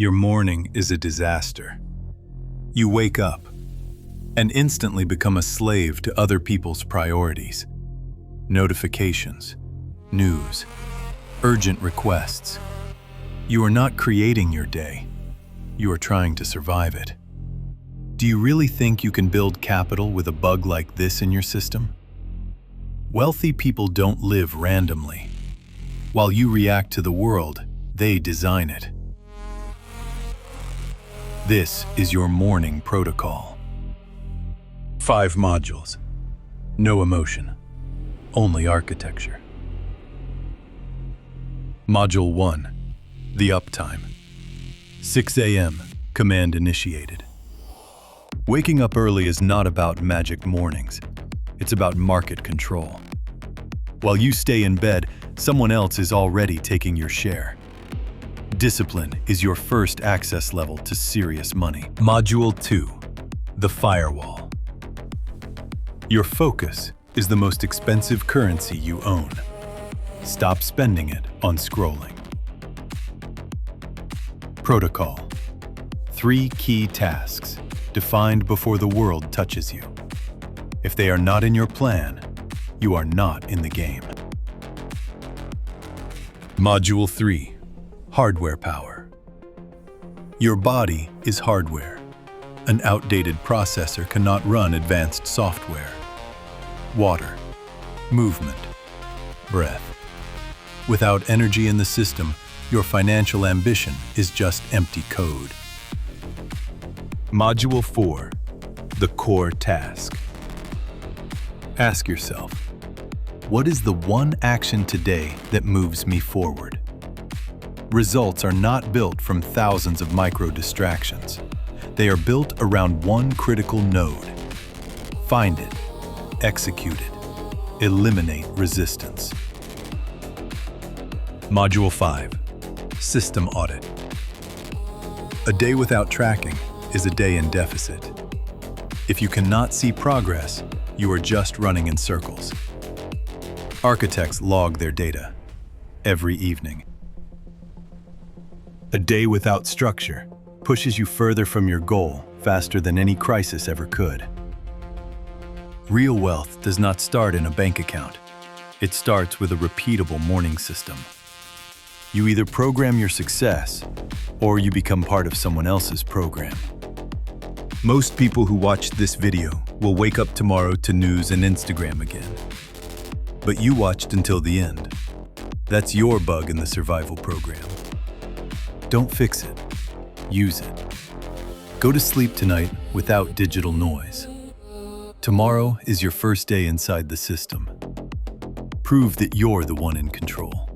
Your morning is a disaster. You wake up and instantly become a slave to other people's priorities. Notifications, news, urgent requests. You are not creating your day. You are trying to survive it. Do you really think you can build capital with a bug like this in your system? Wealthy people don't live randomly. While you react to the world, they design it. This is your morning protocol. 5 modules. No emotion. Only architecture. Module 1. The Uptime. 6 a.m. Command initiated. Waking up early is not about magic mornings. It's about market control. While you stay in bed, someone else is already taking your share. Discipline is your first access level to serious money. Module 2. The Firewall. Your focus is the most expensive currency you own. Stop spending it on scrolling. Protocol. 3 key tasks defined before the world touches you. If they are not in your plan, you are not in the game. Module 3. Hardware power. Your body is hardware. An outdated processor cannot run advanced software. Water, movement, breath. Without energy in the system, your financial ambition is just empty code. Module 4. The core task. Ask yourself, what is the one action today that moves me forward? Results are not built from thousands of micro-distractions. They are built around one critical node. Find it, execute it, eliminate resistance. Module 5. System Audit. A day without tracking is a day in deficit. If you cannot see progress, you are just running in circles. Architects log their data every evening. A day without structure pushes you further from your goal faster than any crisis ever could. Real wealth does not start in a bank account. It starts with a repeatable morning system. You either program your success, or you become part of someone else's program. Most people who watch this video will wake up tomorrow to news and Instagram again. But you watched until the end. That's your bug in the survival program. Don't fix it. Use it. Go to sleep tonight without digital noise. Tomorrow is your first day inside the system. Prove that you're the one in control.